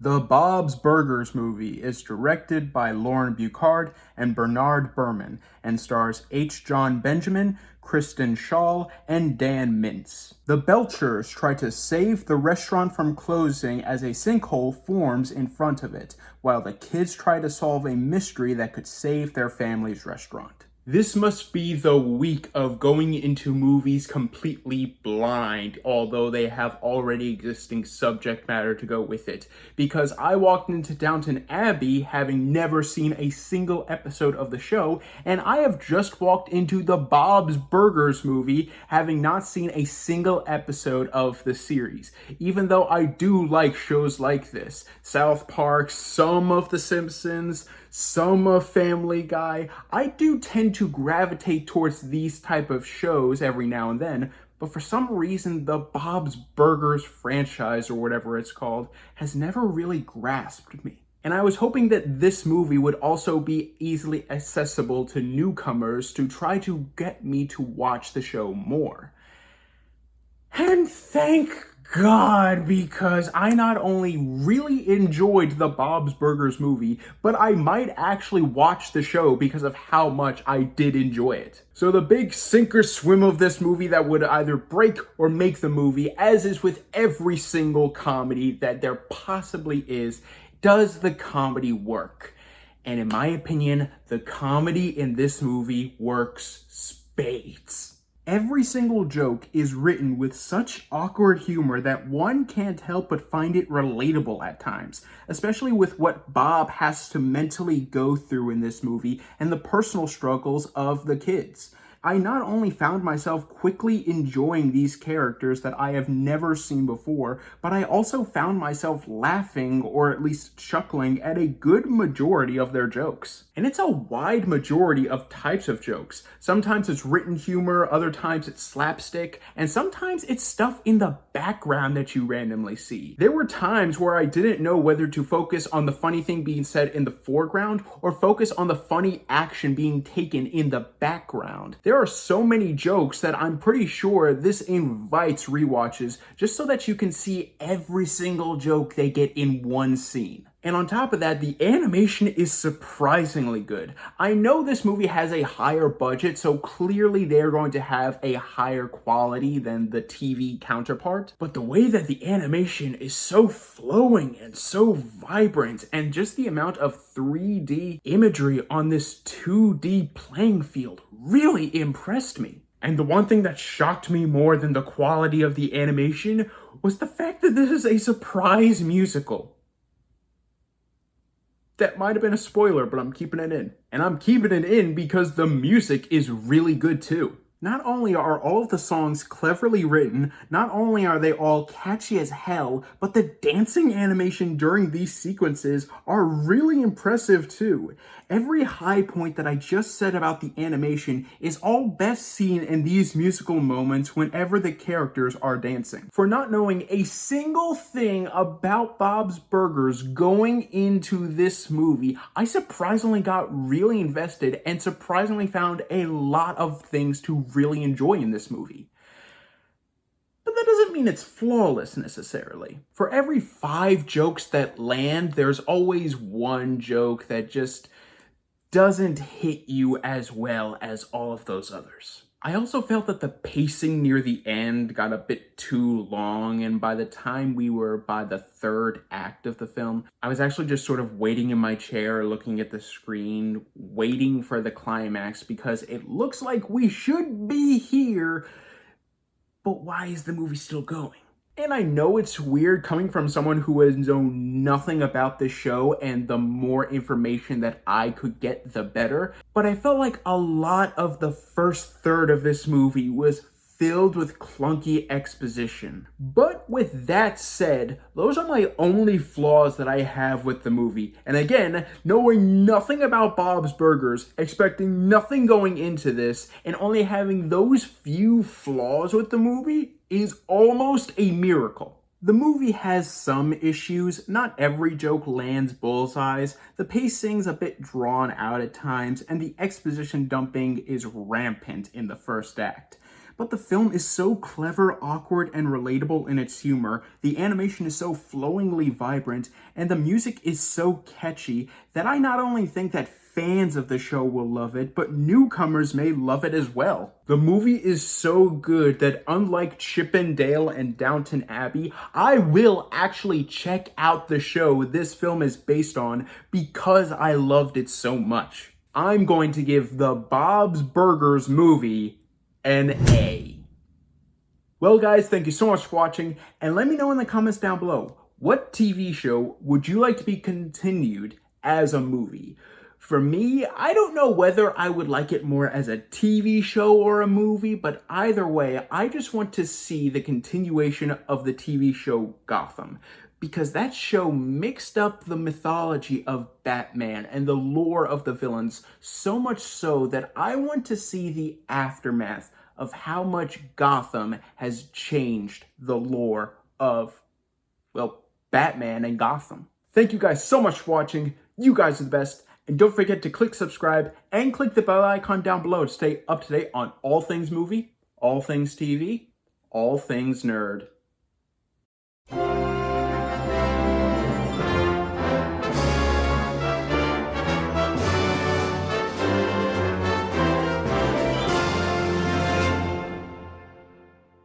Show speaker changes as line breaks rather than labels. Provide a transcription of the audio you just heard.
The Bob's Burgers movie is directed by Lauren Buchard and Bernard Berman and stars H. John Benjamin, Kristen Schaal, and Dan Mintz. The Belchers try to save the restaurant from closing as a sinkhole forms in front of it, while the kids try to solve a mystery that could save their family's restaurant. This must be the week of going into movies completely blind, although they have already existing subject matter to go with it, because I walked into Downton Abbey having never seen a single episode of the show, and I have just walked into the Bob's Burgers movie having not seen a single episode of the series, even though I do like shows like this. South Park, some of The Simpsons, some of Family Guy. I do tend to gravitate towards these type of shows every now and then, but for some reason the Bob's Burgers franchise, or whatever it's called, has never really grasped me. And I was hoping that this movie would also be easily accessible to newcomers to try to get me to watch the show more. And thank God, because I not only really enjoyed the Bob's Burgers movie, but I might actually watch the show because of how much I did enjoy it. So the big sink or swim of this movie that would either break or make the movie, as is with every single comedy that there possibly is, does the comedy work? And in my opinion, the comedy in this movie works spades. Every single joke is written with such awkward humor that one can't help but find it relatable at times, especially with what Bob has to mentally go through in this movie and the personal struggles of the kids. I not only found myself quickly enjoying these characters that I have never seen before, but I also found myself laughing, or at least chuckling, at a good majority of their jokes. And it's a wide majority of types of jokes. Sometimes it's written humor, other times it's slapstick, and sometimes it's stuff in the background that you randomly see. There were times where I didn't know whether to focus on the funny thing being said in the foreground or focus on the funny action being taken in the background. There are so many jokes that I'm pretty sure this invites rewatches just so that you can see every single joke they get in one scene. And on top of that, the animation is surprisingly good. I know this movie has a higher budget, so clearly they're going to have a higher quality than the TV counterpart. But the way that the animation is so flowing and so vibrant, and just the amount of 3D imagery on this 2D playing field really impressed me. And the one thing that shocked me more than the quality of the animation was the fact that this is a surprise musical. That might have been a spoiler, but I'm keeping it in. And I'm keeping it in because the music is really good too. Not only are all of the songs cleverly written, not only are they all catchy as hell, but the dancing animation during these sequences are really impressive too. Every high point that I just said about the animation is all best seen in these musical moments whenever the characters are dancing. For not knowing a single thing about Bob's Burgers going into this movie, I surprisingly got really invested and surprisingly found a lot of things to really enjoy in this movie. But that doesn't mean it's flawless necessarily. For every 5 jokes that land, there's always one joke that just doesn't hit you as well as all of those others. I also felt that the pacing near the end got a bit too long, and by the time we were by the 3rd act of the film, I was actually just sort of waiting in my chair, looking at the screen, waiting for the climax, because it looks like we should be here, but why is the movie still going? And I know it's weird coming from someone who has known nothing about this show, and the more information that I could get, the better. But I felt like a lot of the first third of this movie was filled with clunky exposition. But with that said, those are my only flaws that I have with the movie. And again, knowing nothing about Bob's Burgers, expecting nothing going into this, and only having those few flaws with the movie is almost a miracle. The movie has some issues. Not every joke lands bullseyes. The pacing's a bit drawn out at times, and the exposition dumping is rampant in the first act. but the film is so clever, awkward, and relatable in its humor, the animation is so flowingly vibrant, and the music is so catchy that I not only think that fans of the show will love it, but newcomers may love it as well. The movie is so good that unlike Chip and Dale and Downton Abbey, I will actually check out the show this film is based on because I loved it so much. I'm going to give the Bob's Burgers movie an A. Well guys, thank you so much for watching, and let me know in the comments down below, what TV show would you like to be continued as a movie? For me, I don't know whether I would like it more as a TV show or a movie, but either way, I just want to see the continuation of the TV show Gotham, because that show mixed up the mythology of Batman and the lore of the villains so much so that I want to see the aftermath of how much Gotham has changed the lore of, well, Batman and Gotham. Thank you guys so much for watching. You guys are the best. And don't forget to click subscribe and click the bell icon down below to stay up to date on all things movie, all things TV, all things nerd.